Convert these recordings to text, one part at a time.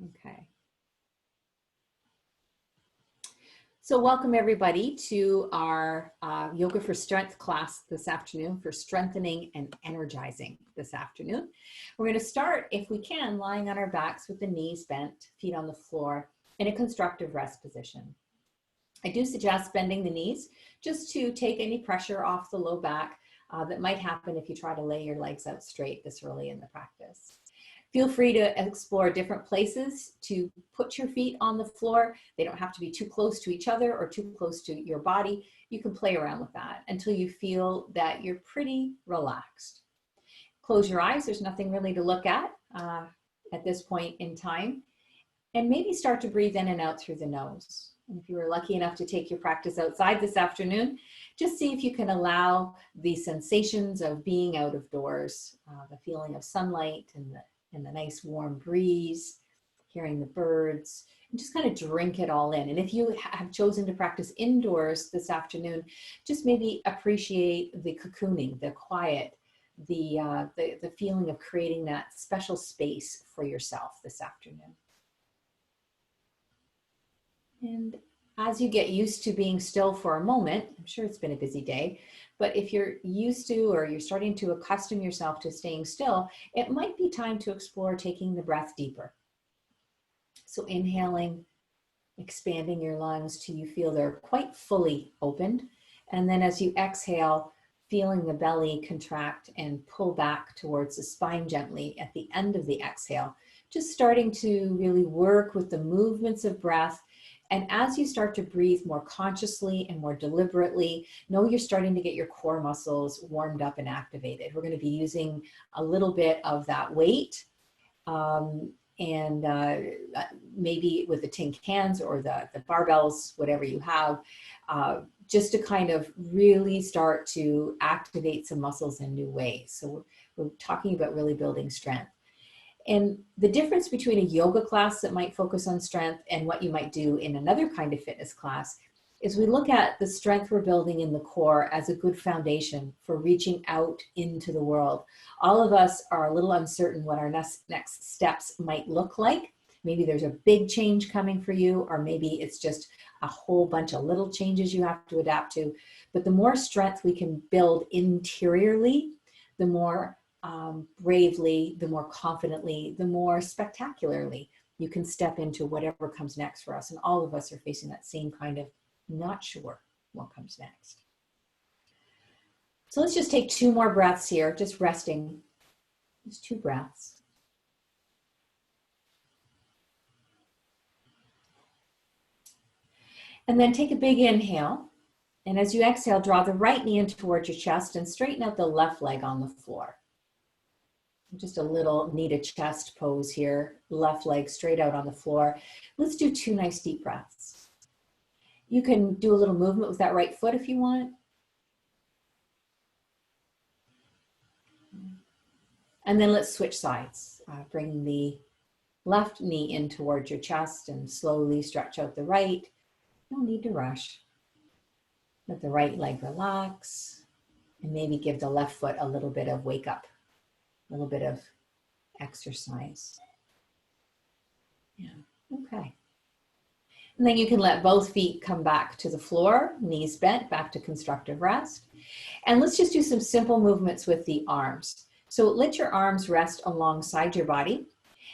Okay. So welcome everybody to our Yoga for Strength class this afternoon for strengthening and energizing this afternoon. We're going to start, if we can, lying on our backs with the knees bent, feet on the floor in a constructive rest position. I do suggest bending the knees just to take any pressure off the low back that might happen if you try to lay your legs out straight this early in the practice. Feel free to explore different places to put your feet on the floor. They don't have to be too close to each other or too close to your body. You can play around with that until you feel that you're pretty relaxed. Close your eyes. There's nothing really to look at this point in time. And maybe start to breathe in and out through the nose. And if you were lucky enough to take your practice outside this afternoon, just see if you can allow the sensations of being out of doors, the feeling of sunlight and the nice warm breeze, hearing the birds, and just kind of drink it all in. And if you have chosen to practice indoors this afternoon, just maybe appreciate the cocooning, the quiet, the feeling of creating that special space for yourself this afternoon. And as you get used to being still for a moment, I'm sure it's been a busy day, but if you're used to or you're starting to accustom yourself to staying still, it might be time to explore taking the breath deeper. So inhaling, expanding your lungs till you feel they're quite fully opened. And then as you exhale, feeling the belly contract and pull back towards the spine gently at the end of the exhale, just starting to really work with the movements of breath. And as you start to breathe more consciously and more deliberately, know you're starting to get your core muscles warmed up and activated. We're going to be using a little bit of that weight maybe with the tin cans or the barbells, whatever you have, just to kind of really start to activate some muscles in new ways. So we're talking about really building strength. And the difference between a yoga class that might focus on strength and what you might do in another kind of fitness class is we look at the strength we're building in the core as a good foundation for reaching out into the world. All of us are a little uncertain what our next steps might look like. Maybe there's a big change coming for you, or maybe it's just a whole bunch of little changes you have to adapt to. But the more strength we can build interiorly, the more bravely, the more confidently, the more spectacularly you can step into whatever comes next for us. And all of us are facing that same kind of not sure what comes next. So let's just take 2 more breaths here, just resting, just 2 breaths. And then take a big inhale. And as you exhale, draw the right knee in towards your chest and straighten out the left leg on the floor. Just a little knee to chest pose here, left leg straight out on the floor. Let's do 2 nice deep breaths. You can do a little movement with that right foot if you want. And then let's switch sides. Bring the left knee in towards your chest and slowly stretch out the right. No need to rush. Let the right leg relax and maybe give the left foot a little bit of wake up. A little bit of exercise. Yeah, okay. And then you can let both feet come back to the floor, knees bent, back to constructive rest. And let's just do some simple movements with the arms. So let your arms rest alongside your body.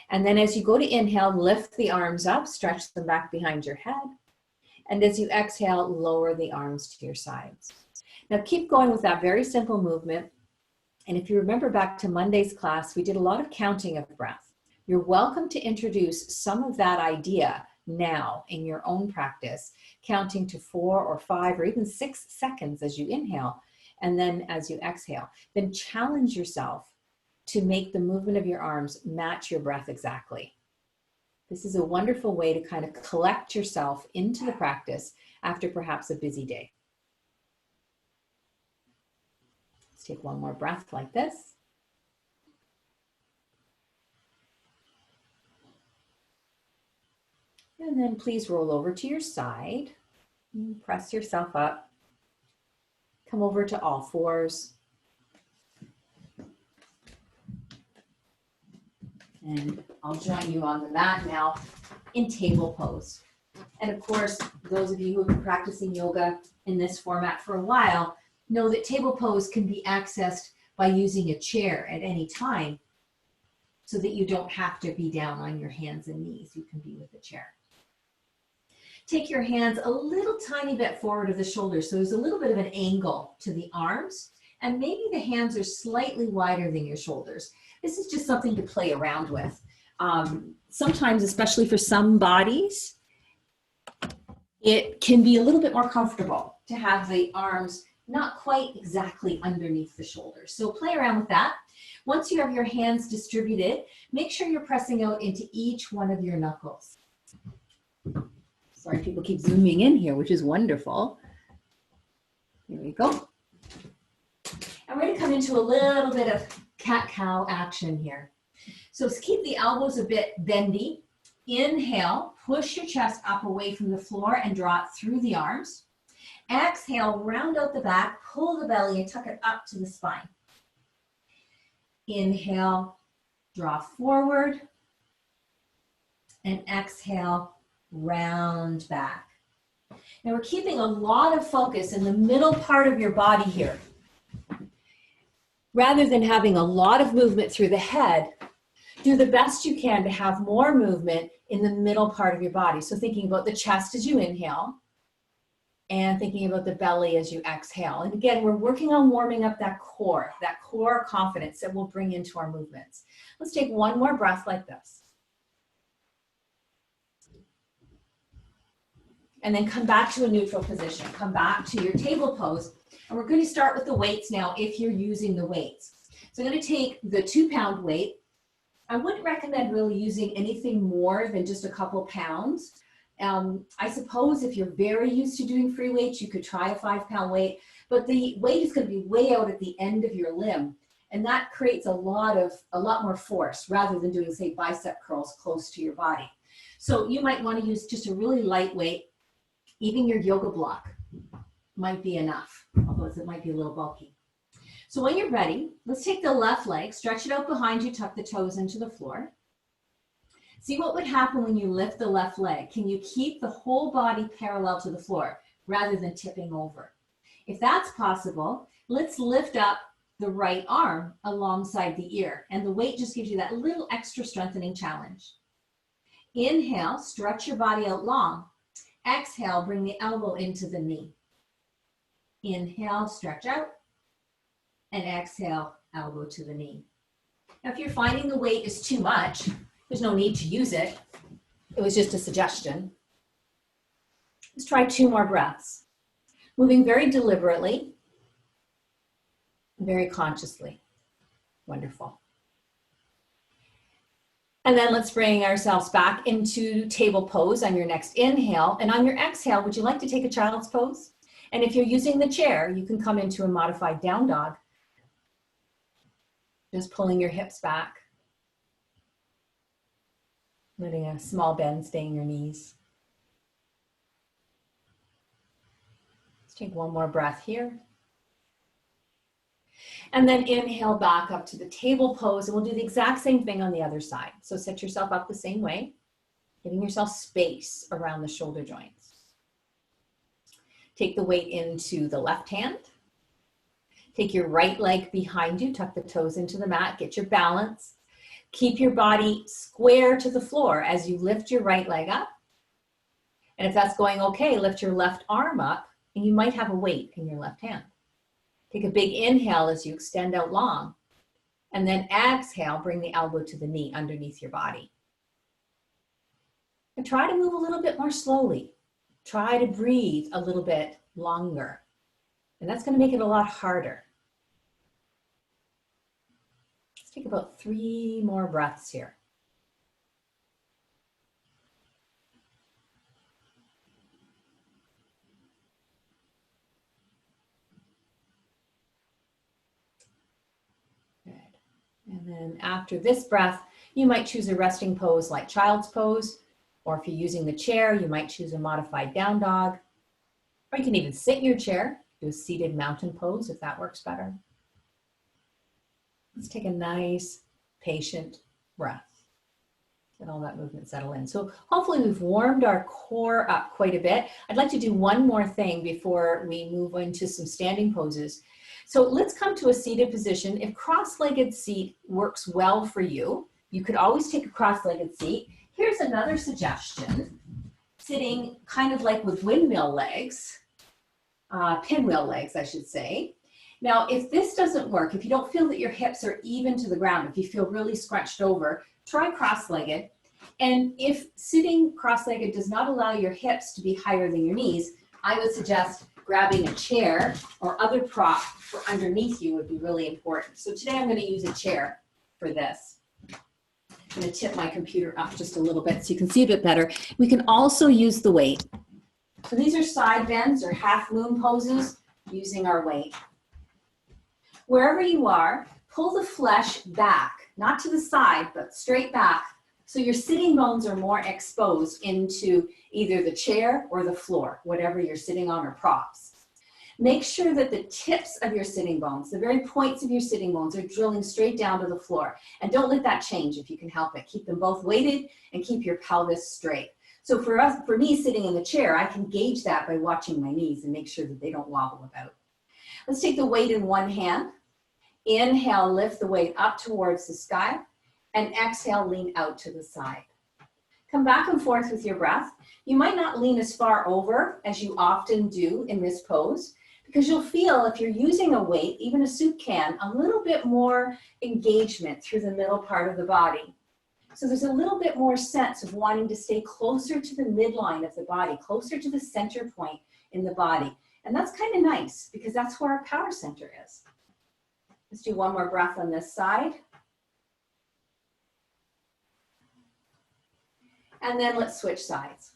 And then as you go to inhale, lift the arms up, stretch them back behind your head. And as you exhale, lower the arms to your sides. Now keep going with that very simple movement. And if you remember back to Monday's class, we did a lot of counting of breath. You're welcome to introduce some of that idea now in your own practice, counting to 4 or 5 or even 6 seconds as you inhale, and then as you exhale. Then challenge yourself to make the movement of your arms match your breath exactly. This is a wonderful way to kind of collect yourself into the practice after perhaps a busy day. Let's take 1 more breath like this. And then please roll over to your side. Press yourself up. Come over to all fours. And I'll join you on the mat now in table pose. And of course, those of you who have been practicing yoga in this format for a while know that table pose can be accessed by using a chair at any time so that you don't have to be down on your hands and knees. You can be with a chair. Take your hands a little tiny bit forward of the shoulders. So there's a little bit of an angle to the arms, and maybe the hands are slightly wider than your shoulders. This is just something to play around with. Sometimes, especially for some bodies, it can be a little bit more comfortable to have the arms not quite exactly underneath the shoulders. So play around with that. Once you have your hands distributed, make sure you're pressing out into each one of your knuckles. Sorry, people keep zooming in here, which is wonderful. Here we go. And we're going to come into a little bit of cat-cow action here. So keep the elbows a bit bendy. Inhale, push your chest up away from the floor and draw it through the arms. Exhale, round out the back, pull the belly and tuck it up to the spine. Inhale, draw forward, and exhale, round back. Now we're keeping a lot of focus in the middle part of your body here. Rather than having a lot of movement through the head, do the best you can to have more movement in the middle part of your body. So thinking about the chest as you inhale and thinking about the belly as you exhale. And again, we're working on warming up that core confidence that we'll bring into our movements. Let's take one more breath like this. And then come back to a neutral position. Come back to your table pose. And we're going to start with the weights now if you're using the weights. So I'm going to take the 2-pound weight. I wouldn't recommend really using anything more than just a couple pounds. I suppose if you're very used to doing free weights, you could try a 5-pound weight, but the weight is going to be way out at the end of your limb. And that creates a lot more force rather than doing, say, bicep curls close to your body. So you might want to use just a really light weight. Even your yoga block might be enough, although it might be a little bulky. So when you're ready, let's take the left leg, stretch it out behind you, tuck the toes into the floor. See what would happen when you lift the left leg. Can you keep the whole body parallel to the floor rather than tipping over? If that's possible, let's lift up the right arm alongside the ear, and the weight just gives you that little extra strengthening challenge. Inhale, stretch your body out long. Exhale, bring the elbow into the knee. Inhale, stretch out, and exhale, elbow to the knee. Now, if you're finding the weight is too much, there's no need to use it. It was just a suggestion. Let's try 2 more breaths. Moving very deliberately, very consciously. Wonderful. And then let's bring ourselves back into table pose on your next inhale. And on your exhale, would you like to take a child's pose? And if you're using the chair, you can come into a modified down dog. Just pulling your hips back. Letting a small bend stay in your knees. Let's take one more breath here. And then inhale back up to the table pose, and we'll do the exact same thing on the other side. So set yourself up the same way, giving yourself space around the shoulder joints. Take the weight into the left hand. Take your right leg behind you, tuck the toes into the mat, get your balance. Keep your body square to the floor as you lift your right leg up. And if that's going okay, lift your left arm up, and you might have a weight in your left hand. Take a big inhale as you extend out long, and then exhale, bring the elbow to the knee underneath your body. And try to move a little bit more slowly. Try to breathe a little bit longer. And that's going to make it a lot harder. Let's take about 3 more breaths here. Good. And then after this breath, you might choose a resting pose like child's pose, or if you're using the chair, you might choose a modified down dog, or you can even sit in your chair, do a seated mountain pose if that works better. Let's take a nice, patient breath. Let all that movement settle in. So hopefully we've warmed our core up quite a bit. I'd like to do one more thing before we move into some standing poses. So let's come to a seated position. If cross-legged seat works well for you, you could always take a cross-legged seat. Here's another suggestion. Sitting kind of like with windmill legs, pinwheel legs, I should say. Now, if this doesn't work, if you don't feel that your hips are even to the ground, if you feel really scrunched over, try cross-legged. And if sitting cross-legged does not allow your hips to be higher than your knees, I would suggest grabbing a chair or other prop for underneath you would be really important. So today I'm going to use a chair for this. I'm going to tip my computer up just a little bit so you can see a bit better. We can also use the weight. So these are side bends or half moon poses using our weight. Wherever you are, pull the flesh back, not to the side, but straight back, so your sitting bones are more exposed into either the chair or the floor, whatever you're sitting on or props. Make sure that the tips of your sitting bones, the very points of your sitting bones, are drilling straight down to the floor. And don't let that change if you can help it. Keep them both weighted and keep your pelvis straight. So for me sitting in the chair, I can gauge that by watching my knees and make sure that they don't wobble about. Let's take the weight in one hand. Inhale, lift the weight up towards the sky, and exhale, lean out to the side. Come back and forth with your breath. You might not lean as far over as you often do in this pose, because you'll feel if you're using a weight, even a soup can, a little bit more engagement through the middle part of the body. So there's a little bit more sense of wanting to stay closer to the midline of the body, closer to the center point in the body. And that's kind of nice because that's where our power center is. Let's do one more breath on this side. And then let's switch sides.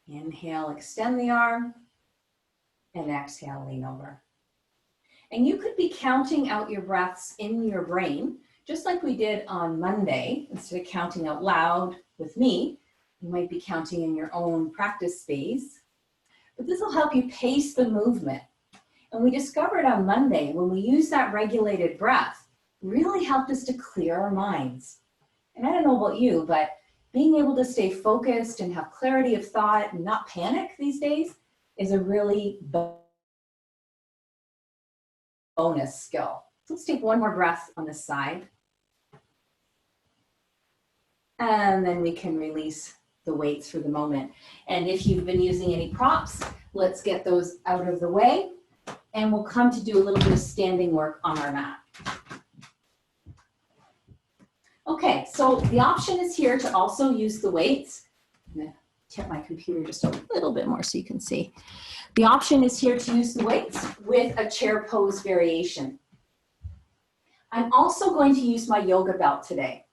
Inhale, extend the arm, and exhale, lean over. And you could be counting out your breaths in your brain, just like we did on Monday. Instead of counting out loud with me, you might be counting in your own practice space. But this will help you pace the movement. And we discovered on Monday, when we use that regulated breath, really helped us to clear our minds. And I don't know about you, but being able to stay focused and have clarity of thought and not panic these days is a really bonus skill. So let's take one more breath on this side. And then we can release the weights for the moment. And if you've been using any props, let's get those out of the way. And we'll come to do a little bit of standing work on our mat. Okay, so the option is here to also use the weights. I'm going to tip my computer just a little bit more so you can see. The option is here to use the weights with a chair pose variation. I'm also going to use my yoga belt today.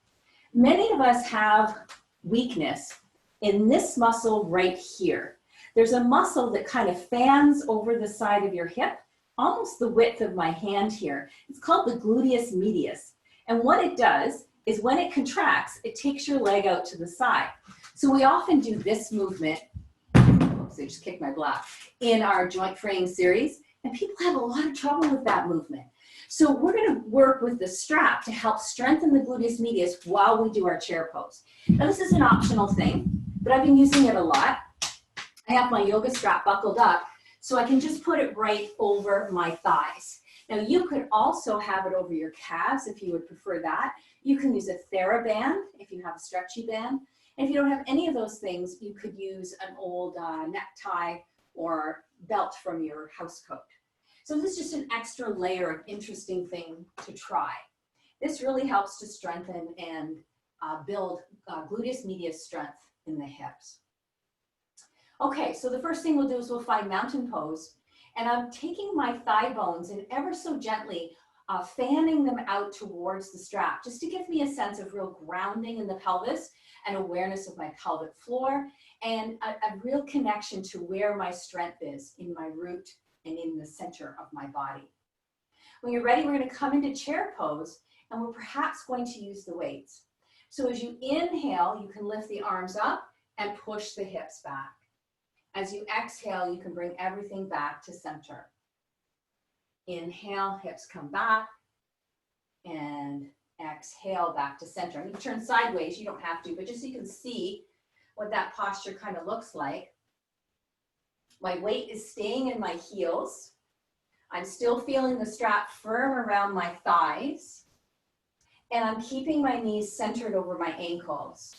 Many of us have weakness in this muscle right here. There's a muscle that kind of fans over the side of your hip, almost the width of my hand here. It's called the gluteus medius. And what it does is when it contracts, it takes your leg out to the side. So we often do this movement, oops, I just kicked my block, in our joint fraying series, and people have a lot of trouble with that movement. So we're gonna work with the strap to help strengthen the gluteus medius while we do our chair pose. Now this is an optional thing, but I've been using it a lot. I have my yoga strap buckled up, so I can just put it right over my thighs. Now you could also have it over your calves if you would prefer that. You can use a TheraBand if you have a stretchy band. And if you don't have any of those things, you could use an old necktie or belt from your house coat. So this is just an extra layer of interesting thing to try. This really helps to strengthen and build gluteus medius strength in the hips. Okay, so the first thing we'll do is we'll find mountain pose. And I'm taking my thigh bones and ever so gently fanning them out towards the strap, just to give me a sense of real grounding in the pelvis and awareness of my pelvic floor and a real connection to where my strength is in my root and in the center of my body. When you're ready, we're going to come into chair pose and we're perhaps going to use the weights. So as you inhale, you can lift the arms up and push the hips back. As you exhale, you can bring everything back to center. Inhale, hips come back, and exhale back to center. I'm going to turn sideways. You don't have to, but just so you can see what that posture kind of looks like. My weight is staying in my heels. I'm still feeling the strap firm around my thighs. And I'm keeping my knees centered over my ankles.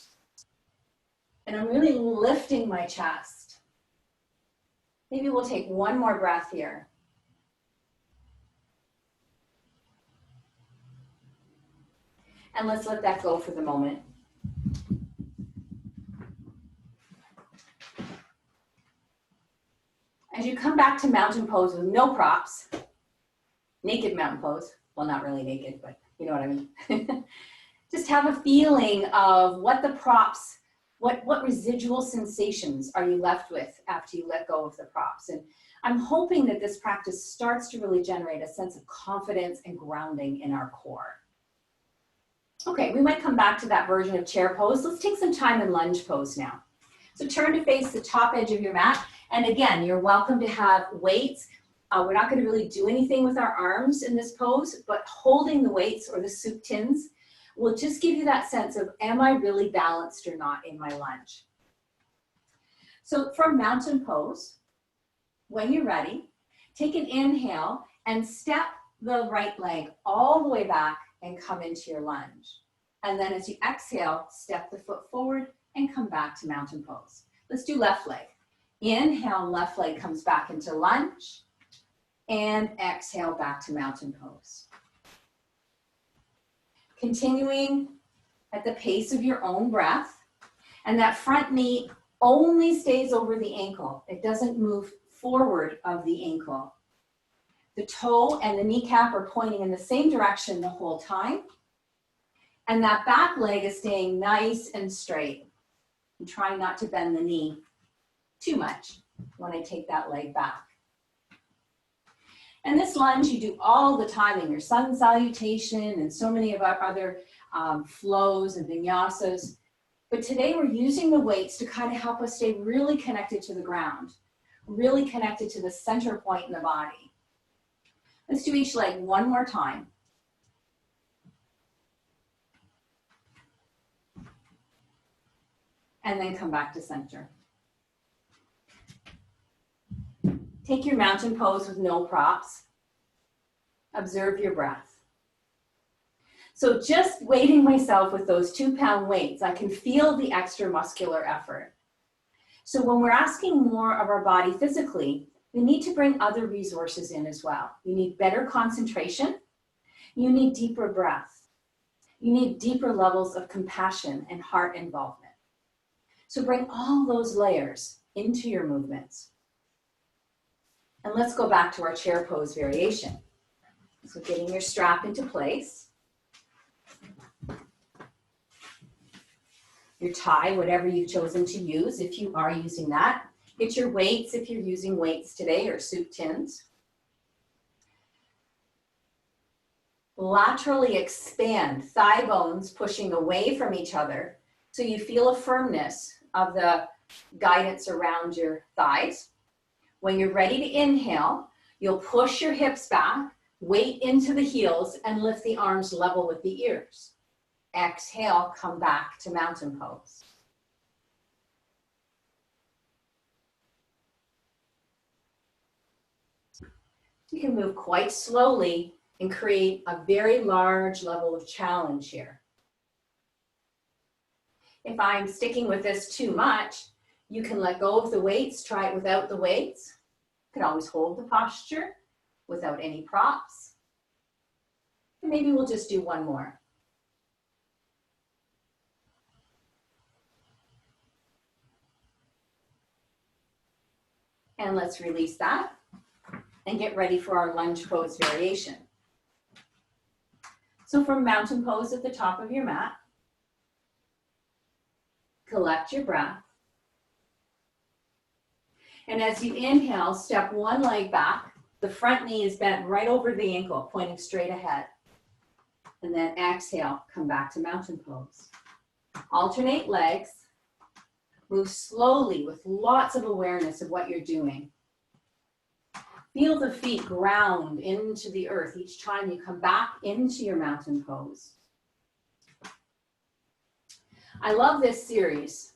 And I'm really lifting my chest. Maybe we'll take one more breath here. And let's let that go for the moment. As you come back to mountain pose with no props, naked mountain pose, well, not really naked, but you know what I mean. Just have a feeling of what the props, what residual sensations are you left with after you let go of the props. And I'm hoping that this practice starts to really generate a sense of confidence and grounding in our core. Okay, we might come back to that version of chair pose. Let's take some time in lunge pose now. So turn to face the top edge of your mat. And again, you're welcome to have weights. We're not going to really do anything with our arms in this pose, but holding the weights or the soup tins will just give you that sense of, am I really balanced or not in my lunge? So for mountain pose, when you're ready, take an inhale and step the right leg all the way back and come into your lunge. And then as you exhale, step the foot forward and come back to mountain pose. Let's do left leg. Inhale, left leg comes back into lunge. And exhale back to mountain pose. Continuing at the pace of your own breath. And that front knee only stays over the ankle. It doesn't move forward of the ankle. The toe and the kneecap are pointing in the same direction the whole time. And that back leg is staying nice and straight. And trying not to bend the knee too much when I take that leg back. And this lunge you do all the time in your sun salutation and so many of our other flows and vinyasas. But today we're using the weights to kind of help us stay really connected to the ground, really connected to the center point in the body. Let's do each leg one more time. And then come back to center. Take your mountain pose with no props. Observe your breath. So just weighting myself with those 2-pound weights, I can feel the extra muscular effort. So when we're asking more of our body physically, we need to bring other resources in as well. You need better concentration. You need deeper breath. You need deeper levels of compassion and heart involvement. So bring all those layers into your movements. And let's go back to our chair pose variation. So getting your strap into place. Your tie, whatever you've chosen to use, if you are using that. Get your weights if you're using weights today or soup tins. Laterally expand, thigh bones pushing away from each other so you feel a firmness of the guidance around your thighs. When you're ready to inhale, you'll push your hips back, weight into the heels, and lift the arms level with the ears. Exhale, come back to mountain pose. You can move quite slowly and create a very large level of challenge here. If I'm sticking with this too much, you can let go of the weights, try it without the weights. You can always hold the posture without any props. And maybe we'll just do one more. And let's release that and get ready for our lunge pose variation. So from mountain pose at the top of your mat, collect your breath. And as you inhale, step one leg back. The front knee is bent right over the ankle, pointing straight ahead. And then exhale, come back to mountain pose. Alternate legs. Move slowly with lots of awareness of what you're doing. Feel the feet ground into the earth each time you come back into your mountain pose. I love this series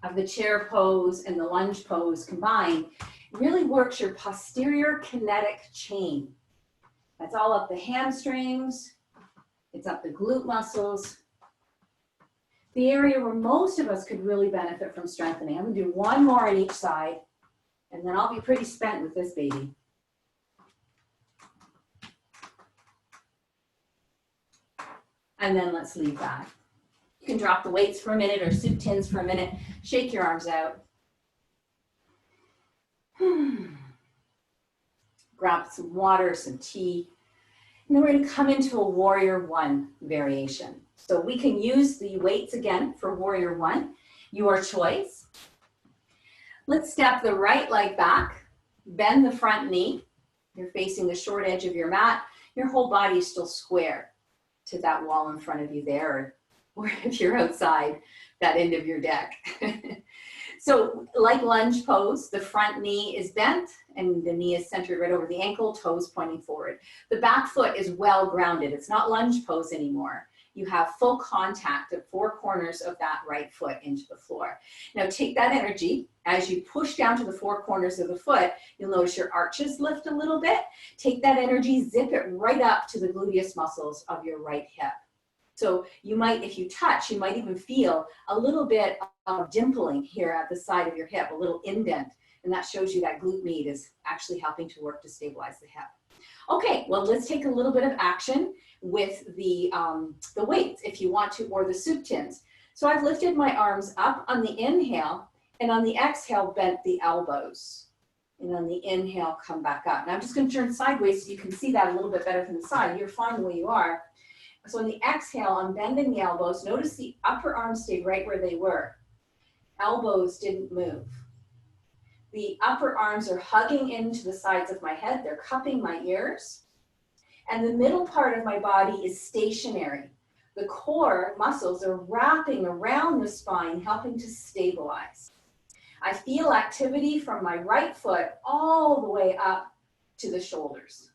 of the chair pose and the lunge pose combined. It really works your posterior kinetic chain. That's all up the hamstrings. It's up the glute muscles. The area where most of us could really benefit from strengthening. I'm going to do one more on each side, and then I'll be pretty spent with this baby. And then let's leave that. You can drop the weights for a minute or soup tins for a minute. Shake your arms out. Grab some water, some tea. And then we're going to come into a warrior one variation. So we can use the weights again for warrior one, your choice. Let's step the right leg back, bend the front knee. You're facing the short edge of your mat. Your whole body is still square to that wall in front of you there, or if you're outside, that end of your deck. So like lunge pose, the front knee is bent and the knee is centered right over the ankle, toes pointing forward. The back foot is well grounded. It's not lunge pose anymore. You have full contact of 4 corners of that right foot into the floor. Now take that energy as you push down to the 4 corners of the foot. You'll notice your arches lift a little bit. Take that energy, zip it right up to the gluteus muscles of your right hip. So you might, if you touch, you might even feel a little bit of dimpling here at the side of your hip, a little indent. And that shows you that glute med is actually helping to work to stabilize the hip. Okay, well, let's take a little bit of action with the weights if you want to, or the soup tins. So I've lifted my arms up on the inhale, and on the exhale, bent the elbows. And on the inhale, come back up. Now I'm just going to turn sideways so you can see that a little bit better from the side. You're fine the way you are. So on the exhale, I'm bending the elbows. Notice the upper arms stayed right where they were. Elbows didn't move. The upper arms are hugging into the sides of my head. They're cupping my ears. And the middle part of my body is stationary. The core muscles are wrapping around the spine, helping to stabilize. I feel activity from my right foot all the way up to the shoulders.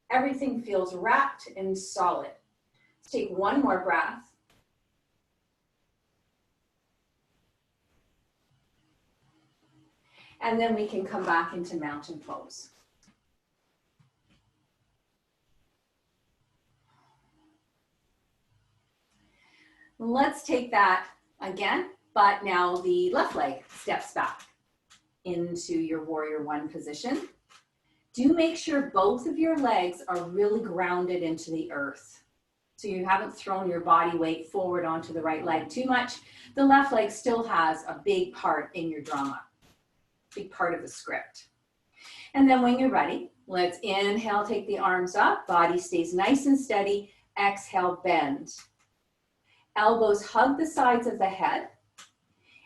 Everything feels wrapped and solid. Let's take one more breath. And then we can come back into mountain pose. Let's take that again, but now the left leg steps back into your warrior one position. Do make sure both of your legs are really grounded into the earth. So you haven't thrown your body weight forward onto the right leg too much. The left leg still has a big part in your drama, big part of the script. And then when you're ready, let's inhale, take the arms up, body stays nice and steady. Exhale, bend. Elbows hug the sides of the head.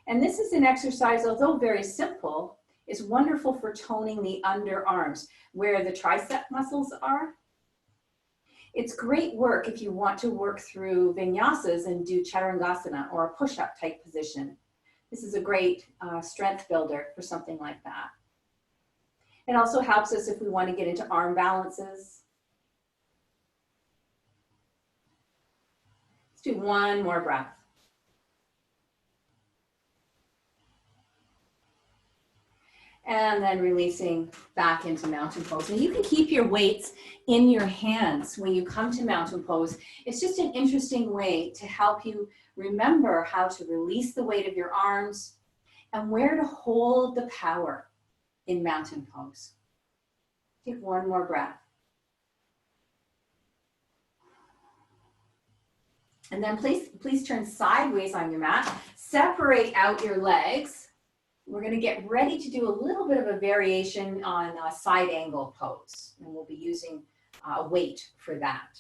And this is an exercise, although very simple, is wonderful for toning the underarms where the tricep muscles are. It's great work if you want to work through vinyasas and do chaturanga or a push-up type position. This is a great strength builder for something like that. It also helps us if we want to get into arm balances. Do one more breath. And then releasing back into mountain pose. And you can keep your weights in your hands when you come to mountain pose. It's just an interesting way to help you remember how to release the weight of your arms and where to hold the power in mountain pose. Take one more breath. And then please turn sideways on your mat. Separate out your legs. We're going to get ready to do a little bit of a variation on a side angle pose. And we'll be using a weight for that.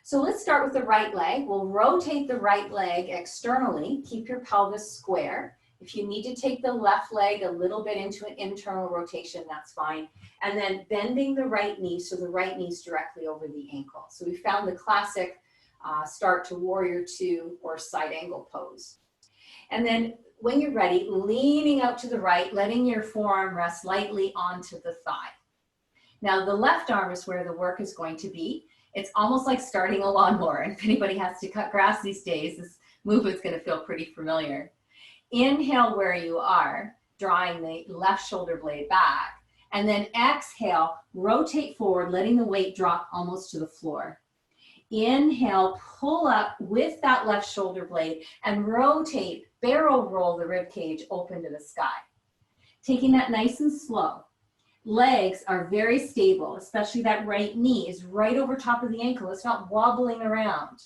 So let's start with the right leg. We'll rotate the right leg externally. Keep your pelvis square. If you need to take the left leg a little bit into an internal rotation, that's fine. And then bending the right knee so the right knee is directly over the ankle. So we found the classic start to warrior two or side angle pose. And then when you're ready, leaning out to the right, letting your forearm rest lightly onto the thigh. Now the left arm is where the work is going to be. It's almost like starting a lawnmower. If anybody has to cut grass these days, movement's going to feel pretty familiar. Inhale where you are, drawing the left shoulder blade back, and then exhale, rotate forward, letting the weight drop almost to the floor. Inhale, pull up with that left shoulder blade and rotate, barrel roll the rib cage open to the sky. Taking that nice and slow. Legs are very stable, especially that right knee is right over top of the ankle. It's not wobbling around.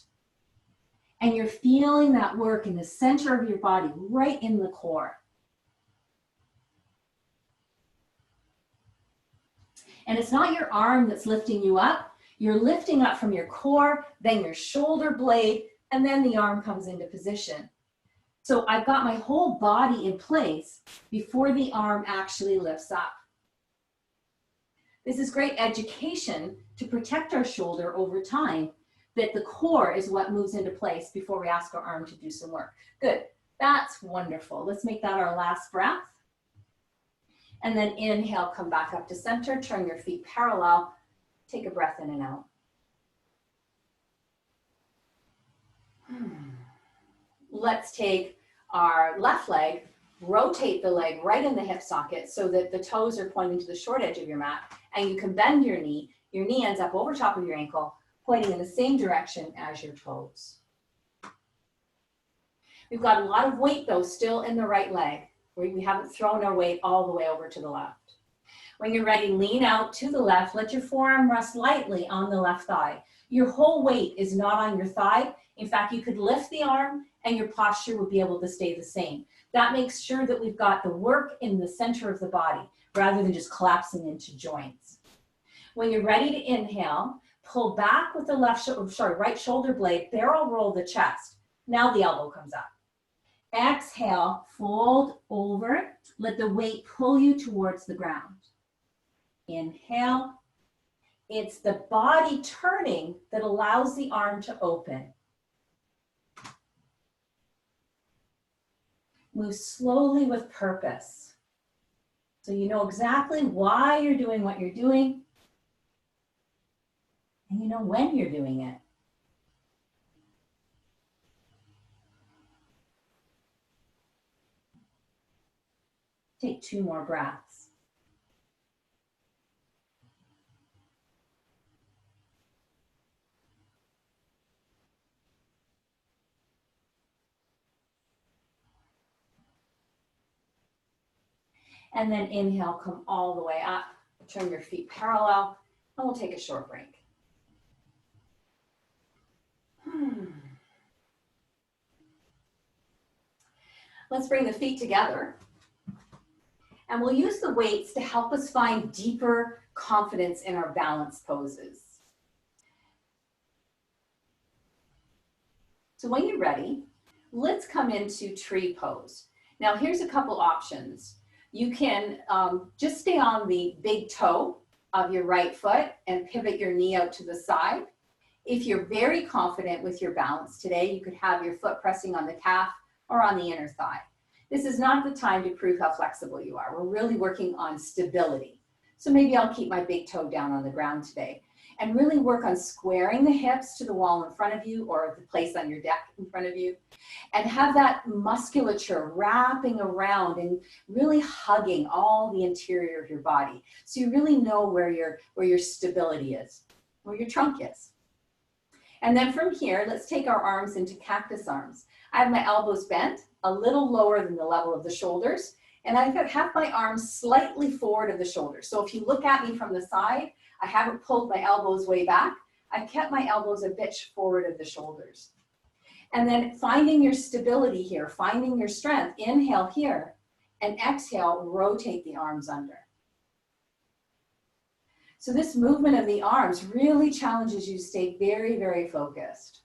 And you're feeling that work in the center of your body, right in the core. And it's not your arm that's lifting you up. You're lifting up from your core, then your shoulder blade, and then the arm comes into position. So I've got my whole body in place before the arm actually lifts up. This is great education to protect our shoulder over time, that the core is what moves into place before we ask our arm to do some work. Good, that's wonderful. Let's make that our last breath. And then inhale, come back up to center, turn your feet parallel, take a breath in and out. Let's take our left leg, rotate the leg right in the hip socket so that the toes are pointing to the short edge of your mat, and you can bend your knee. Your knee ends up over top of your ankle, pointing in the same direction as your toes. We've got a lot of weight though still in the right leg. We haven't thrown our weight all the way over to the left. When you're ready, lean out to the left. Let your forearm rest lightly on the left thigh. Your whole weight is not on your thigh. In fact, you could lift the arm and your posture would be able to stay the same. That makes sure that we've got the work in the center of the body rather than just collapsing into joints. When you're ready to inhale, pull back with the right shoulder blade, barrel roll the chest. Now the elbow comes up. Exhale, fold over, let the weight pull you towards the ground. Inhale. It's the body turning that allows the arm to open. Move slowly with purpose. So you know exactly why you're doing what you're doing, and you know when you're doing it. Take 2 more breaths. And then inhale, come all the way up, turn your feet parallel, and we'll take a short break. Let's bring the feet together. And we'll use the weights to help us find deeper confidence in our balance poses. So when you're ready, let's come into tree pose. Now here's a couple options. You can just stay on the big toe of your right foot and pivot your knee out to the side. If you're very confident with your balance today, you could have your foot pressing on the calf or on the inner thigh. This is not the time to prove how flexible you are. We're really working on stability. So maybe I'll keep my big toe down on the ground today and really work on squaring the hips to the wall in front of you or the place on your deck in front of you, and have that musculature wrapping around and really hugging all the interior of your body. So you really know where your stability is, where your trunk is. And then from here, let's take our arms into cactus arms. I have my elbows bent a little lower than the level of the shoulders, and I have my arms slightly forward of the shoulders. So if you look at me from the side, I haven't pulled my elbows way back. I've kept my elbows a bit forward of the shoulders. And then finding your stability here, finding your strength. Inhale here, and exhale, rotate the arms under. So this movement of the arms really challenges you to stay very, very focused.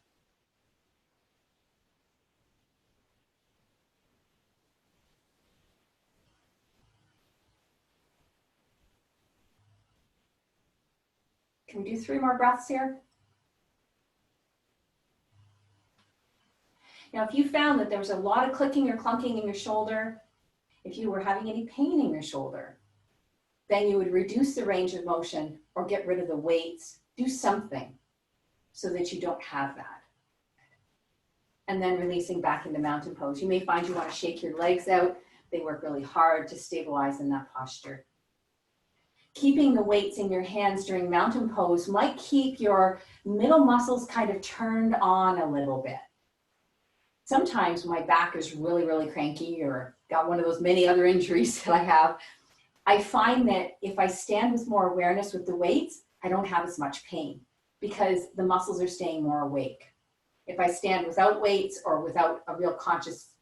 Can we do 3 more breaths here? Now, if you found that there was a lot of clicking or clunking in your shoulder, if you were having any pain in your shoulder, then you would reduce the range of motion or get rid of the weights, do something so that you don't have that. and then releasing back into mountain pose. You may find you want to shake your legs out. They work really hard to stabilize in that posture. Keeping the weights in your hands during mountain pose might keep your middle muscles kind of turned on a little bit. Sometimes my back is really, really cranky or got one of those many other injuries that I have. I find that if I stand with more awareness with the weights, I don't have as much pain because the muscles are staying more awake. If I stand without weights or without a real conscious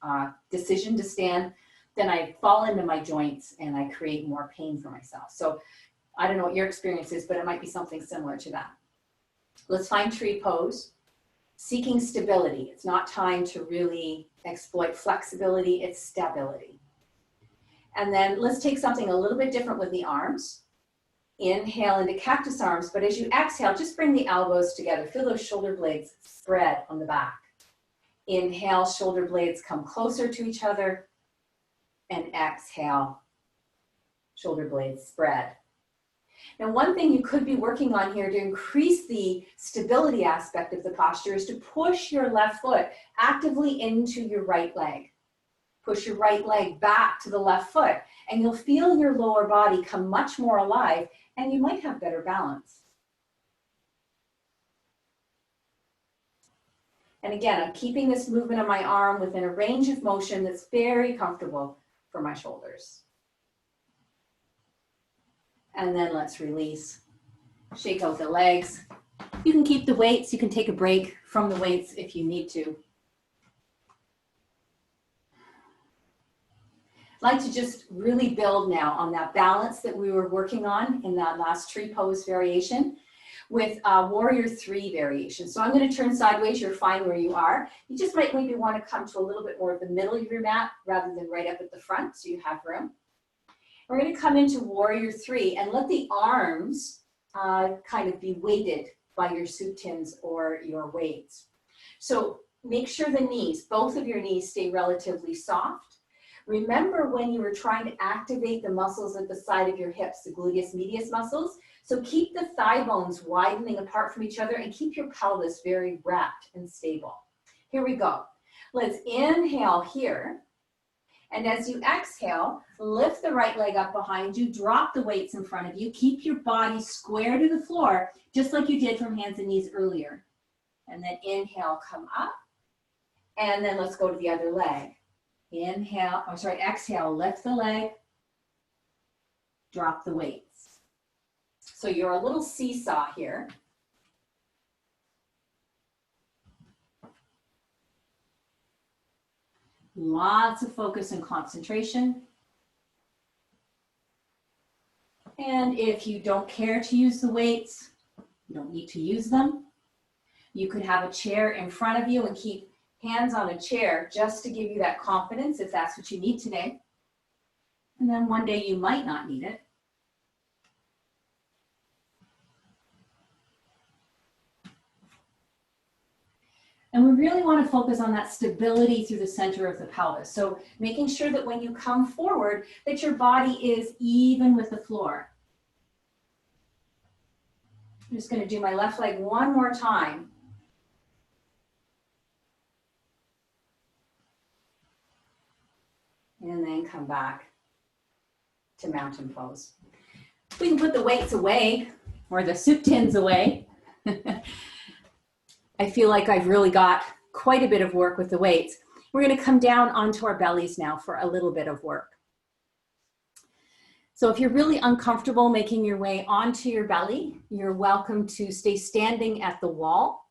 decision to stand, then I fall into my joints and I create more pain for myself. So I don't know what your experience is, but it might be something similar to that. Let's find tree pose. Seeking stability. It's not time to really exploit flexibility, it's stability. And then let's take something a little bit different with the arms. Inhale into cactus arms, but as you exhale, just bring the elbows together. Feel those shoulder blades spread on the back. Inhale, shoulder blades come closer to each other. And exhale, shoulder blades spread. Now, one thing you could be working on here to increase the stability aspect of the posture is to push your left foot actively into your right leg. Push your right leg back to the left foot, and you'll feel your lower body come much more alive, and you might have better balance. And again, I'm keeping this movement of my arm within a range of motion that's very comfortable for my shoulders. And then let's release. Shake out the legs. You can keep the weights. You can take a break from the weights if you need to. I'd like to just really build now on that balance that we were working on in that last tree pose variation with warrior 3 variation. So I'm going to turn sideways. You're fine where you are. You just might maybe want to come to a little bit more of the middle of your mat rather than right up at the front so you have room. We're going to come into warrior 3 and let the arms kind of be weighted by your supines or your weights. So make sure the knees, both of your knees, stay relatively soft. Remember when you were trying to activate the muscles at the side of your hips, the gluteus medius muscles. So keep the thigh bones widening apart from each other and keep your pelvis very wrapped and stable. Here we go. Let's inhale here. And as you exhale, lift the right leg up behind you, drop the weights in front of you, keep your body square to the floor, just like you did from hands and knees earlier. And then inhale, come up. And then let's go to the other leg. Inhale, exhale, lift the leg, drop the weights. So you're a little seesaw here. Lots of focus and concentration. And if you don't care to use the weights, you don't need to use them. You could have a chair in front of you and keep hands on a chair just to give you that confidence if that's what you need today. And then one day you might not need it. And we really want to focus on that stability through the center of the pelvis. So making sure that when you come forward, that your body is even with the floor. I'm just going to do my left leg one more time. And then come back to mountain pose. We can put the weights away or the supines away. I feel like I've really got quite a bit of work with the weights. We're going to come down onto our bellies now for a little bit of work. So if you're really uncomfortable making your way onto your belly, you're welcome to stay standing at the wall,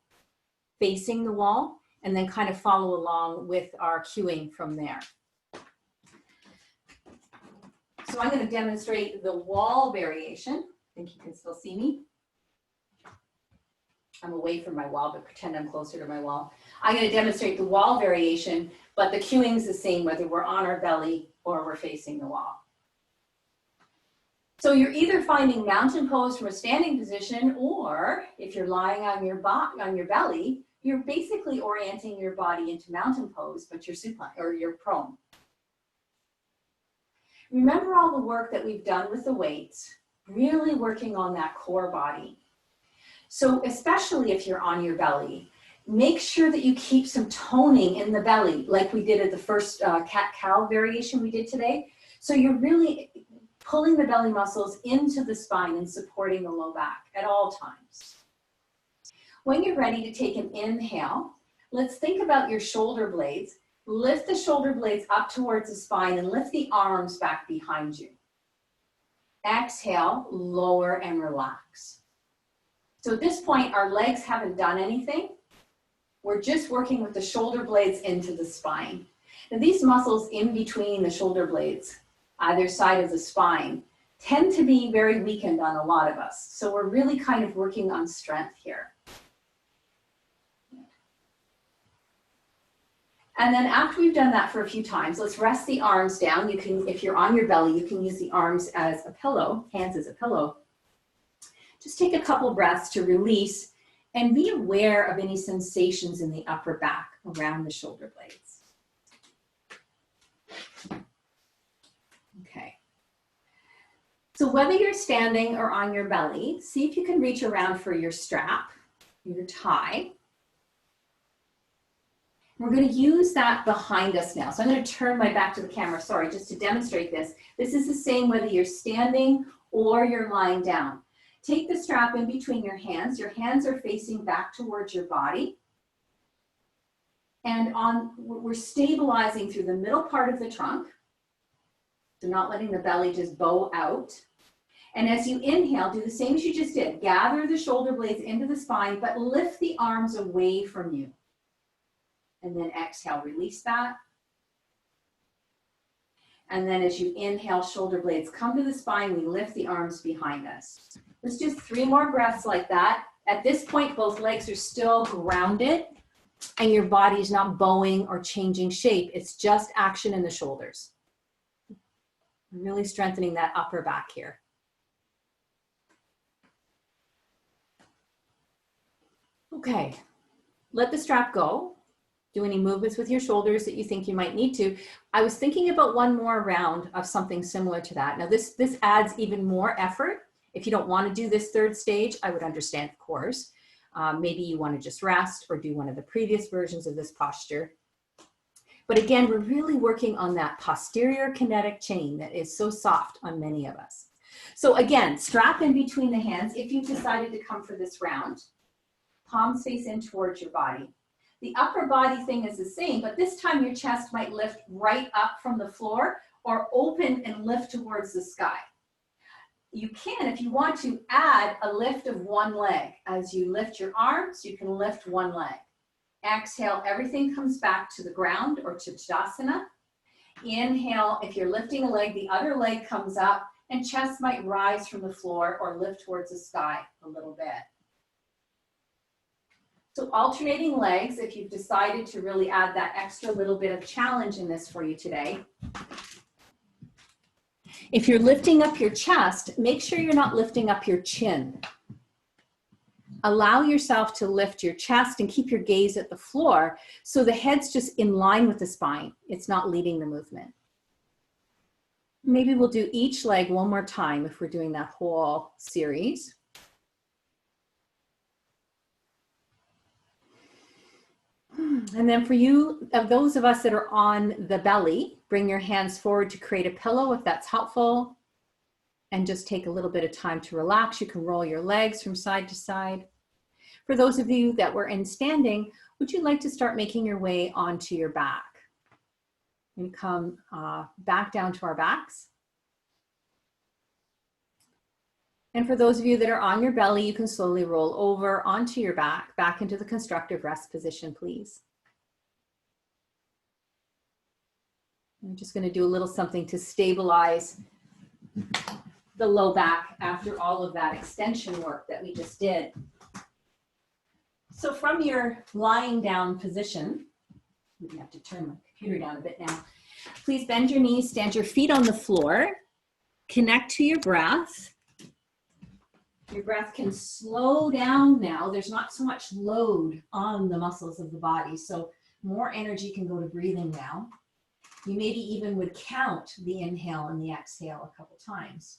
facing the wall, and then kind of follow along with our cueing from there. So I'm going to demonstrate the wall variation. I think you can still see me. I'm away from my wall, but pretend I'm closer to my wall. I'm going to demonstrate the wall variation, but the cueing is the same whether we're on our belly or we're facing the wall. So you're either finding mountain pose from a standing position, or if you're lying on your belly, you're basically orienting your body into mountain pose, but you're supine or you're prone. Remember all the work that we've done with the weights, really working on that core body. So especially if you're on your belly, Make sure that you keep some toning in the belly, like we did at the first cat-cow variation we did today. So you're really pulling the belly muscles into the spine and supporting the low back at all times. When you're ready to take an inhale, let's think about your shoulder blades. Lift the shoulder blades up towards the spine and lift the arms back behind you. Exhale, lower and relax. So at this point, our legs haven't done anything. We're just working with the shoulder blades into the spine. Now these muscles in between the shoulder blades, either side of the spine, tend to be very weakened on a lot of us. So we're really kind of working on strength here. And then after we've done that for a few times, let's rest the arms down. You can, if you're on your belly, you can use the arms as a pillow, hands as a pillow. Just take a couple breaths to release and be aware of any sensations in the upper back around the shoulder blades. Okay. So whether you're standing or on your belly, see if you can reach around for your strap, your tie. We're going to use that behind us now. So I'm going to turn my back to the camera, sorry, just to demonstrate this. This is the same whether you're standing or you're lying down. Take the strap in between your hands. Your hands are facing back towards your body. And we're stabilizing through the middle part of the trunk. So not letting the belly just bow out. And as you inhale, do the same as you just did. Gather the shoulder blades into the spine, but lift the arms away from you. And then exhale, release that. And then as you inhale, shoulder blades come to the spine, we lift the arms behind us. Let's do 3 more breaths like that. At this point, both legs are still grounded and your body is not bowing or changing shape. It's just action in the shoulders. Really strengthening that upper back here. Okay, let the strap go. Do any movements with your shoulders that you think you might need to. I was thinking about one more round of something similar to that. Now this adds even more effort. If you don't want to do this third stage, I would understand, of course. Maybe you want to just rest or do one of the previous versions of this posture. But again, we're really working on that posterior kinetic chain that is so soft on many of us. So again, strap in between the hands if you've decided to come for this round. Palms face in towards your body. The upper body thing is the same, but this time your chest might lift right up from the floor or open and lift towards the sky. You can, if you want to, add a lift of one leg. As you lift your arms, you can lift one leg. Exhale, everything comes back to the ground or to Tadasana. Inhale, if you're lifting a leg, the other leg comes up and chest might rise from the floor or lift towards the sky a little bit. So alternating legs, if you've decided to really add that extra little bit of challenge in this for you today. If you're lifting up your chest, make sure you're not lifting up your chin. Allow yourself to lift your chest and keep your gaze at the floor so the head's just in line with the spine. It's not leading the movement. Maybe we'll do each leg one more time if we're doing that whole series. And then for you, of those of us that are on the belly, bring your hands forward to create a pillow if that's helpful. And just take a little bit of time to relax. You can roll your legs from side to side. For those of you that were in standing, would you like to start making your way onto your back? And come back down to our backs. And for those of you that are on your belly, you can slowly roll over onto your back into the constructive rest position, please. I'm just going to do a little something to stabilize the low back after all of that extension work that we just did. So from your lying down position, we have to turn my computer down a bit now. Please bend your knees, stand your feet on the floor, connect to your breath. Your breath can slow down now. There's not so much load on the muscles of the body, so more energy can go to breathing now. You maybe even would count the inhale and the exhale a couple times.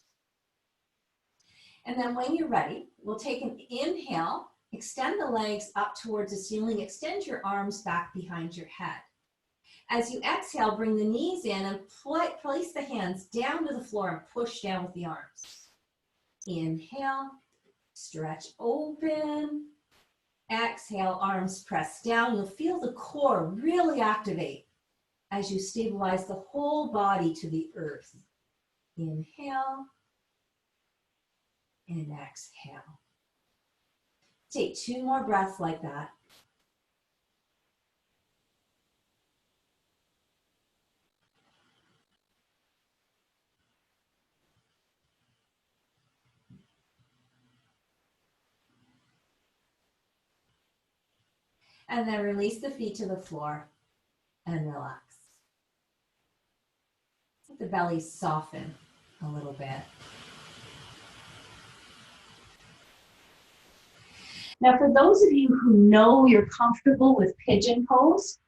And then when you're ready, we'll take an inhale Extend the legs up towards the ceiling. Extend your arms back behind your head. As you exhale, bring the knees in and place the hands down to the floor and push down with the arms. Inhale, stretch open. Exhale, arms press down. You'll feel the core really activate as you stabilize the whole body to the earth. Inhale and exhale. Take 2 more breaths like that. And then release the feet to the floor and relax. Let the belly soften a little bit. Now, for those of you who know you're comfortable with Pigeon Pose,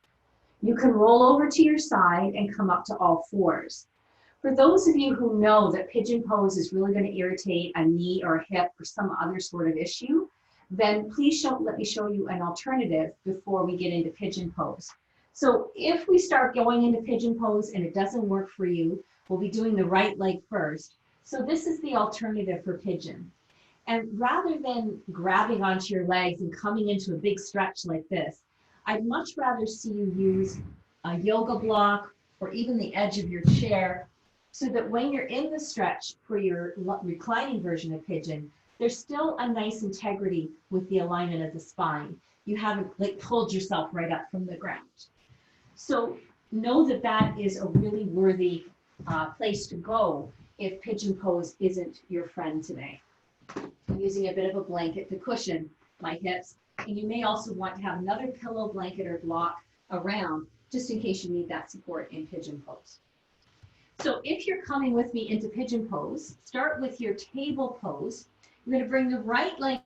you can roll over to your side and come up to all fours. For those of you who know that Pigeon Pose is really going to irritate a knee or a hip or some other sort of issue, then please let me show you an alternative before we get into Pigeon Pose. So if we start going into Pigeon Pose and it doesn't work for you, we'll be doing the right leg first. So this is the alternative for Pigeon. And rather than grabbing onto your legs and coming into a big stretch like this, I'd much rather see you use a yoga block or even the edge of your chair so that when you're in the stretch for your reclining version of Pigeon, there's still a nice integrity with the alignment of the spine. You haven't pulled yourself right up from the ground. So know that that is a really worthy place to go if Pigeon Pose isn't your friend today. I'm using a bit of a blanket to cushion my hips, and you may also want to have another pillow, blanket, or block around just in case you need that support in Pigeon Pose. So if you're coming with me into Pigeon Pose, start with your table pose. You're going to bring the right leg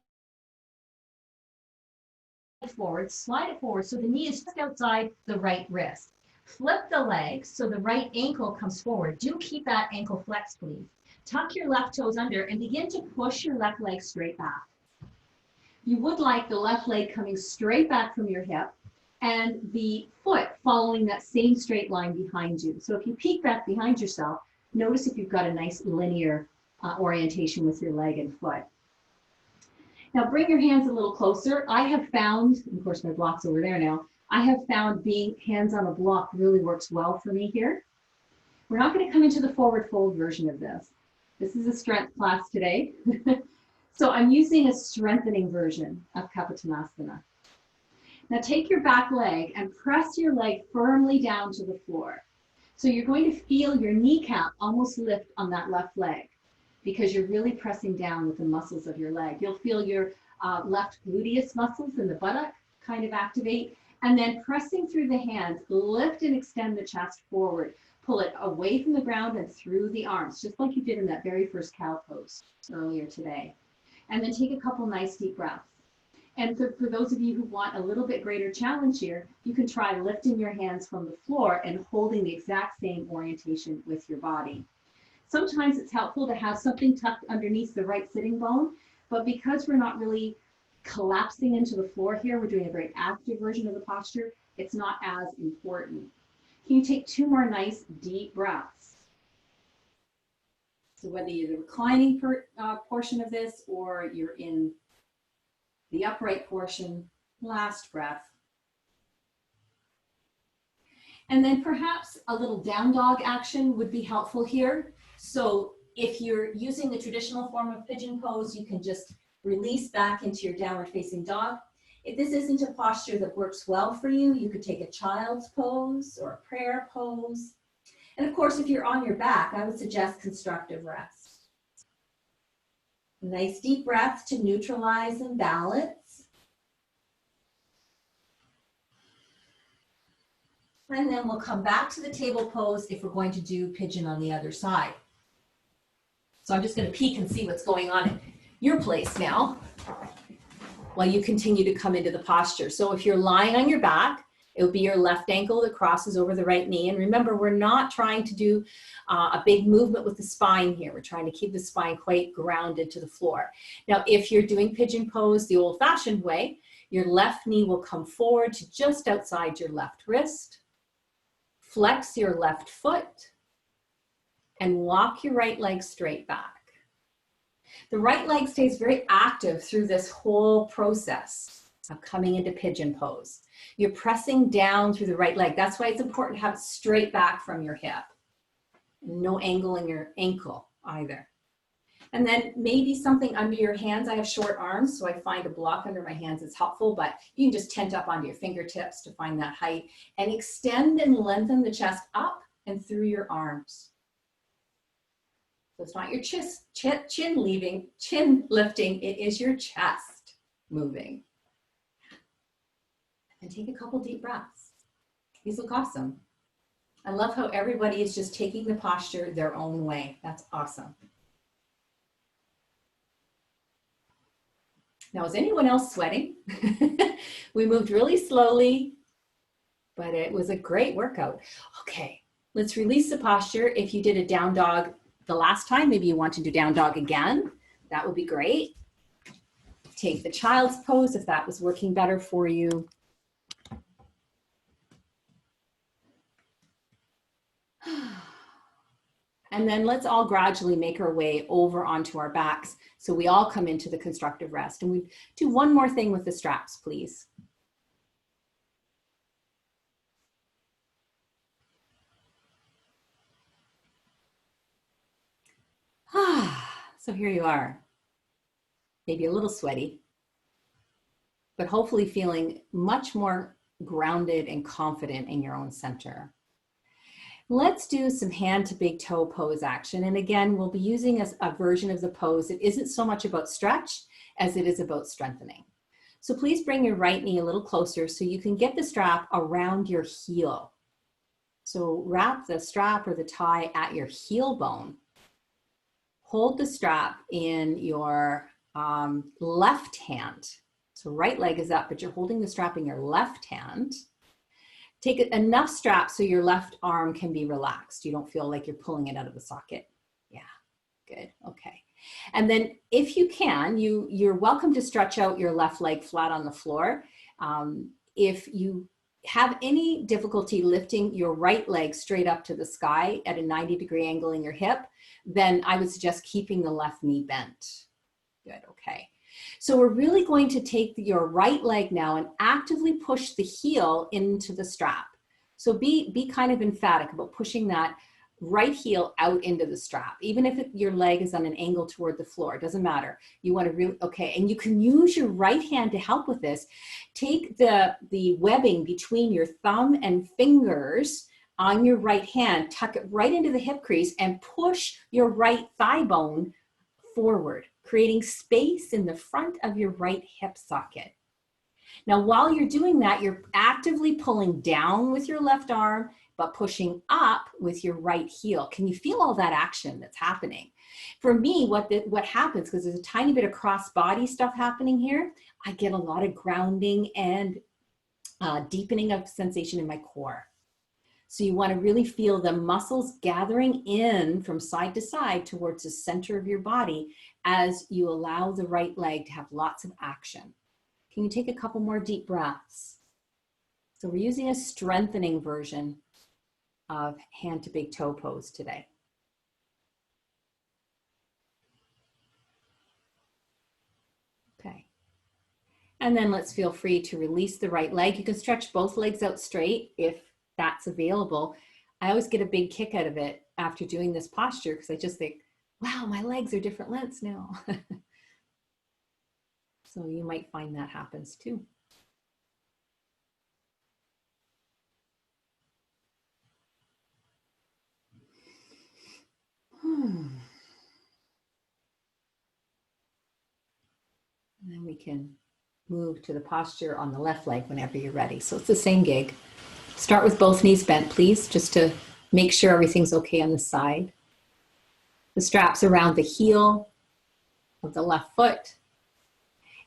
forward, slide it forward so the knee is just outside the right wrist. Flip the leg so the right ankle comes forward. Do keep that ankle flexed, please. Tuck your left toes under and begin to push your left leg straight back. You would like the left leg coming straight back from your hip and the foot following that same straight line behind you. So if you peek back behind yourself, notice if you've got a nice linear orientation with your leg and foot. Now bring your hands a little closer. I have found, of course my block's over there now, I have found being hands on a block really works well for me here. We're not going to come into the forward fold version of this. This is a strength class today. So I'm using a strengthening version of Kapotanasana. Now take your back leg and press your leg firmly down to the floor. So you're going to feel your kneecap almost lift on that left leg because you're really pressing down with the muscles of your leg. You'll feel your left gluteus muscles in the buttock kind of activate, and then pressing through the hands, lift and extend the chest forward. Pull it away from the ground and through the arms, just like you did in that very first cow pose earlier today. And then take a couple nice deep breaths. And for those of you who want a little bit greater challenge here, you can try lifting your hands from the floor and holding the exact same orientation with your body. Sometimes it's helpful to have something tucked underneath the right sitting bone, but because we're not really collapsing into the floor here, we're doing a very active version of the posture, it's not as important. Can you take 2 more nice deep breaths? So whether you're the reclining portion of this or you're in the upright portion, last breath. And then perhaps a little down dog action would be helpful here. So if you're using the traditional form of Pigeon Pose, you can just release back into your downward facing dog. If this isn't a posture that works well for you, you could take a child's pose or a prayer pose. And of course, if you're on your back, I would suggest constructive rest. Nice deep breath to neutralize and balance. And then we'll come back to the table pose if we're going to do pigeon on the other side. So I'm just going to peek and see what's going on at your place now while you continue to come into the posture. So if you're lying on your back, It would be your left ankle that crosses over the right knee. And remember, we're not trying to do a big movement with the spine here. We're trying to keep the spine quite grounded to the floor. Now, if you're doing pigeon pose the old-fashioned way, your left knee will come forward to just outside your left wrist. Flex your left foot and walk your right leg straight back. The right leg stays very active through this whole process of coming into pigeon pose. You're pressing down through the right leg. That's why it's important to have it straight back from your hip. No angle in your ankle either. And then maybe something under your hands. I have short arms, so I find a block under my hands is helpful, but you can just tent up onto your fingertips to find that height and extend and lengthen the chest up and through your arms. So it's not your chin lifting, it is your chest moving. And take a couple deep breaths. These look awesome. I love how everybody is just taking the posture their own way. That's awesome. Now, is anyone else sweating? We moved really slowly, but it was a great workout. Okay, let's release the posture. If you did a down dog the last time, maybe you want to do down dog again. That would be great. Take the child's pose if that was working better for you. And then let's all gradually make our way over onto our backs so we all come into the constructive rest. And we do one more thing with the straps, please. So here you are, maybe a little sweaty, but hopefully feeling much more grounded and confident in your own center. Let's do some hand to big toe pose action. And again, we'll be using a version of the pose that isn't so much about stretch as it is about strengthening. So please bring your right knee a little closer so you can get the strap around your heel. So wrap the strap or the tie at your heel bone. Hold the strap in your left hand. So right leg is up, but you're holding the strap in your left hand. Take enough strap so your left arm can be relaxed. You don't feel like you're pulling it out of the socket. Yeah, good, okay. And then if you can, you're welcome to stretch out your left leg flat on the floor. If you have any difficulty lifting your right leg straight up to the sky at a 90-degree angle in your hip, then I would suggest keeping the left knee bent. Good, okay. So we're really going to take your right leg now and actively push the heel into the strap. So be kind of emphatic about pushing that right heel out into the strap, even if your leg is on an angle toward the floor, it doesn't matter. You want to really, okay, and you can use your right hand to help with this. Take the webbing between your thumb and fingers on your right hand, tuck it right into the hip crease and push your right thigh bone forward, creating space in the front of your right hip socket. Now, while you're doing that, you're actively pulling down with your left arm, but pushing up with your right heel. Can you feel all that action that's happening? For me, what happens, because there's a tiny bit of cross-body stuff happening here, I get a lot of grounding and deepening of sensation in my core. So you want to really feel the muscles gathering in from side to side towards the center of your body as you allow the right leg to have lots of action. Can you take a couple more deep breaths? So we're using a strengthening version of hand to big toe pose today. Okay. And then let's feel free to release the right leg. You can stretch both legs out straight if that's available. I always get a big kick out of it after doing this posture because I just think, wow, my legs are different lengths now. So you might find that happens too. And then we can move to the posture on the left leg whenever you're ready. So it's the same gig. Start with both knees bent, please, just to make sure everything's okay on the side. The strap's around the heel of the left foot.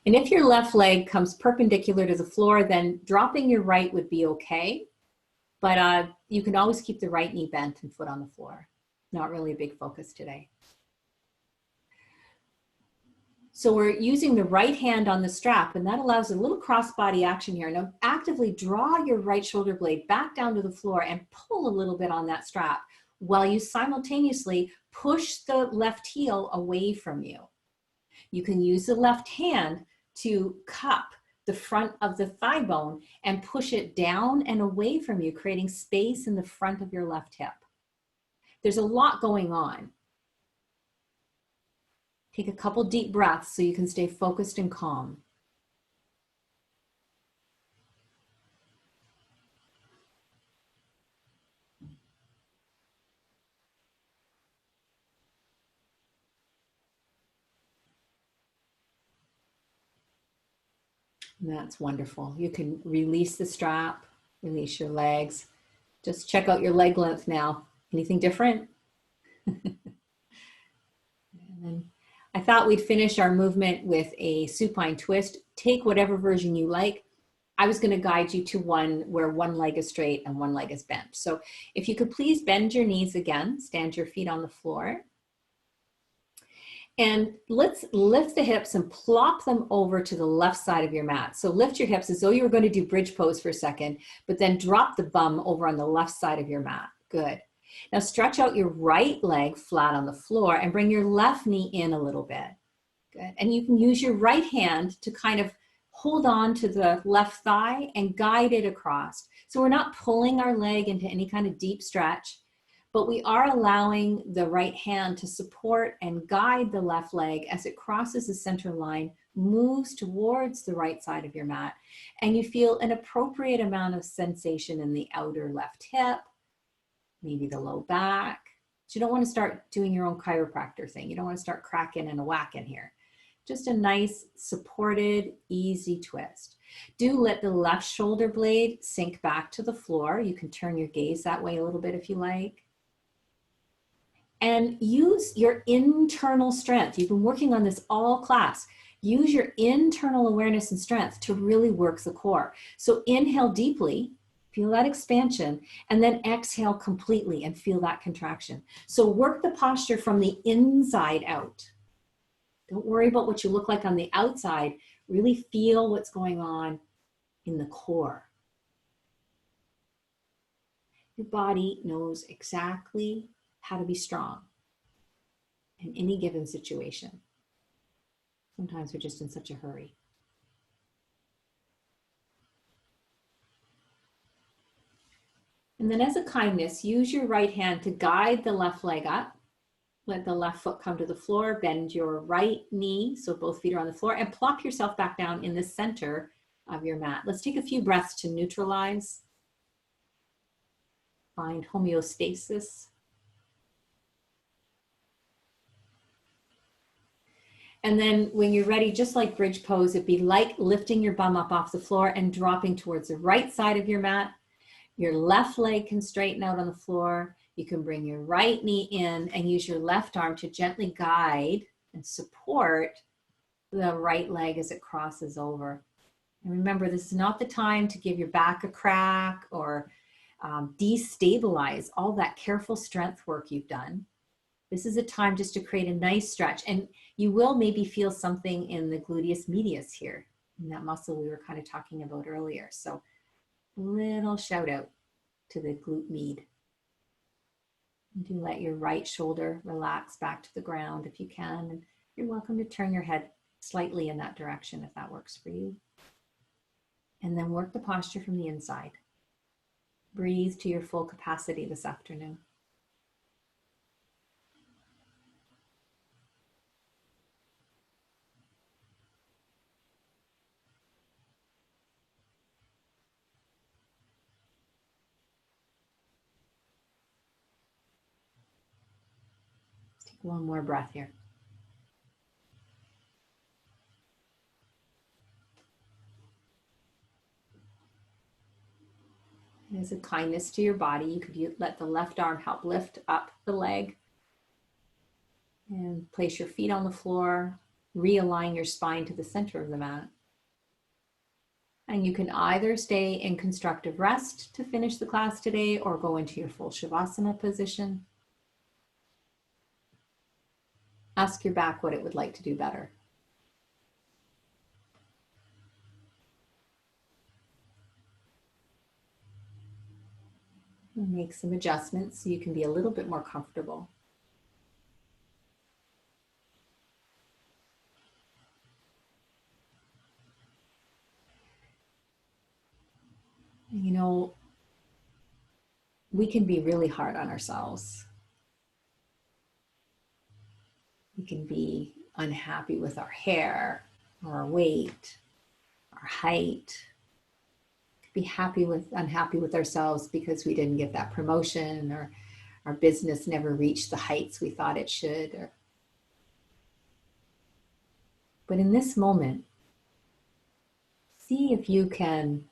And if your left leg comes perpendicular to the floor, then dropping your right would be okay. But you can always keep the right knee bent and foot on the floor. Not really a big focus today. So we're using the right hand on the strap, and that allows a little cross-body action here. Now actively draw your right shoulder blade back down to the floor and pull a little bit on that strap while you simultaneously push the left heel away from you. You can use the left hand to cup the front of the thigh bone and push it down and away from you, creating space in the front of your left hip. There's a lot going on. Take a couple deep breaths so you can stay focused and calm. That's wonderful. You can release the strap, release your legs. Just check out your leg length now. Anything different? And then I thought we'd finish our movement with a supine twist. Take whatever version you like. I was going to guide you to one where one leg is straight and one leg is bent. So if you could please bend your knees again, stand your feet on the floor. And let's lift the hips and plop them over to the left side of your mat. So lift your hips as though you were going to do bridge pose for a second, but then drop the bum over on the left side of your mat. Good. Now stretch out your right leg flat on the floor and bring your left knee in a little bit. Good. And you can use your right hand to kind of hold on to the left thigh and guide it across. So we're not pulling our leg into any kind of deep stretch, but we are allowing the right hand to support and guide the left leg as it crosses the center line, moves towards the right side of your mat, and you feel an appropriate amount of sensation in the outer left hip, maybe the low back. But you don't want to start doing your own chiropractor thing. You don't want to start cracking and whacking here. Just a nice, supported, easy twist. Do let the left shoulder blade sink back to the floor. You can turn your gaze that way a little bit if you like. And use your internal strength. You've been working on this all class. Use your internal awareness and strength to really work the core. So inhale deeply, feel that expansion, and then exhale completely and feel that contraction. So work the posture from the inside out. Don't worry about what you look like on the outside. Really feel what's going on in the core. Your body knows exactly how to be strong in any given situation. Sometimes we're just in such a hurry. And then as a kindness, use your right hand to guide the left leg up. Let the left foot come to the floor, bend your right knee so both feet are on the floor, and plop yourself back down in the center of your mat. Let's take a few breaths to neutralize. Find homeostasis. And then when you're ready, just like bridge pose, it'd be like lifting your bum up off the floor and dropping towards the right side of your mat. Your left leg can straighten out on the floor. You can bring your right knee in and use your left arm to gently guide and support the right leg as it crosses over. And remember, this is not the time to give your back a crack or destabilize all that careful strength work you've done. This is a time just to create a nice stretch, and you will maybe feel something in the gluteus medius here, in that muscle we were kind of talking about earlier. So little shout out to the glute med. And do let your right shoulder relax back to the ground if you can, and you're welcome to turn your head slightly in that direction if that works for you. And then work the posture from the inside. Breathe to your full capacity this afternoon. Take one more breath here. As a kindness to your body, you could let the left arm help lift up the leg and place your feet on the floor. realign your spine to the center of the mat. And you can either stay in constructive rest to finish the class today or go into your full Shavasana position. Ask your back what it would like to do better. And make some adjustments so you can be a little bit more comfortable. You know, we can be really hard on ourselves. We can be unhappy with our hair, or our weight, our height. Be unhappy with ourselves because we didn't get that promotion, or our business never reached the heights we thought it should. But in this moment, see if you can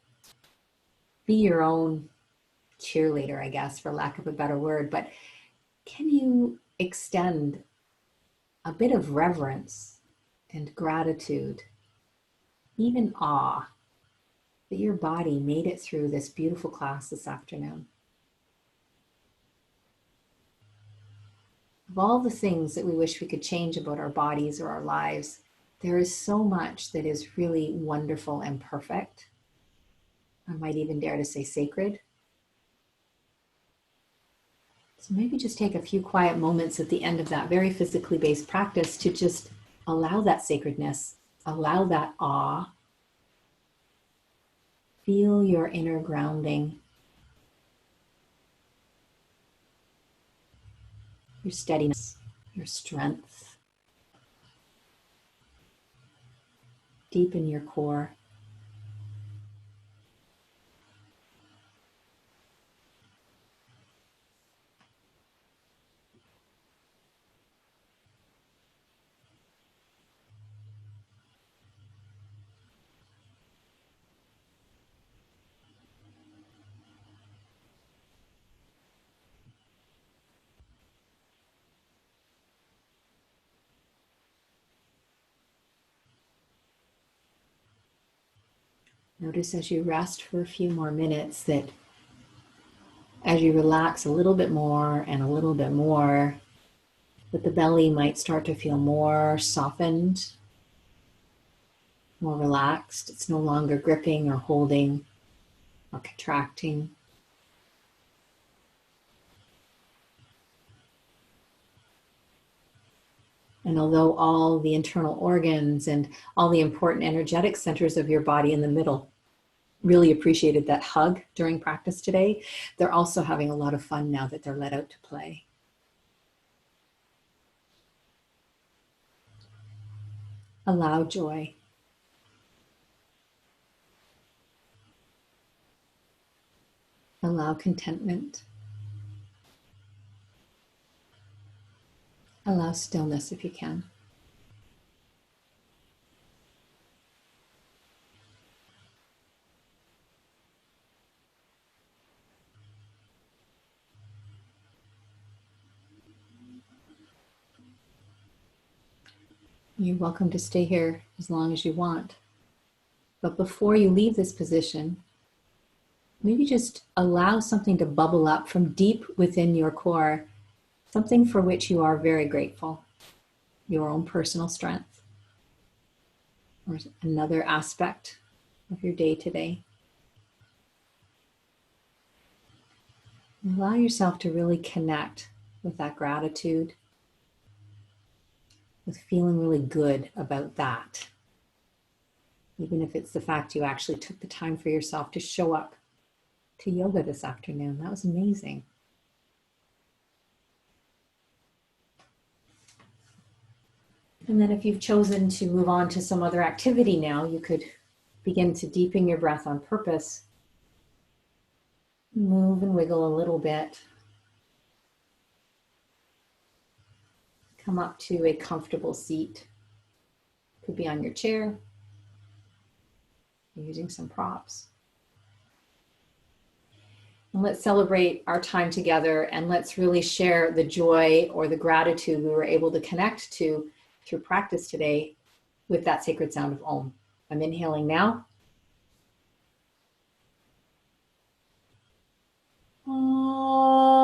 be your own cheerleader, I guess, for lack of a better word, but can you extend a bit of reverence and gratitude, even awe, that your body made it through this beautiful class this afternoon? Of all the things that we wish we could change about our bodies or our lives, there is so much that is really wonderful and perfect. I might even dare to say sacred. So maybe just take a few quiet moments at the end of that very physically based practice to just allow that sacredness, allow that awe. Feel your inner grounding, your steadiness, your strength, deep in your core. Notice as you rest for a few more minutes that as you relax a little bit more and a little bit more, that the belly might start to feel more softened, more relaxed. It's no longer gripping or holding or contracting. And although all the internal organs and all the important energetic centers of your body in the middle really appreciated that hug during practice today, they're also having a lot of fun now that they're let out to play. Allow joy. Allow contentment. Allow stillness if you can. You're welcome to stay here as long as you want. But before you leave this position, maybe just allow something to bubble up from deep within your core, something for which you are very grateful, your own personal strength, or another aspect of your day today. Allow yourself to really connect with that gratitude, with feeling really good about that. Even if it's the fact you actually took the time for yourself to show up to yoga this afternoon. That was amazing. And then if you've chosen to move on to some other activity now, you could begin to deepen your breath on purpose. Move and wiggle a little bit. Come up to a comfortable seat. Could be on your chair. Using some props. And let's celebrate our time together, and let's really share the joy or the gratitude we were able to connect to through practice today with that sacred sound of Om. I'm inhaling now. Om.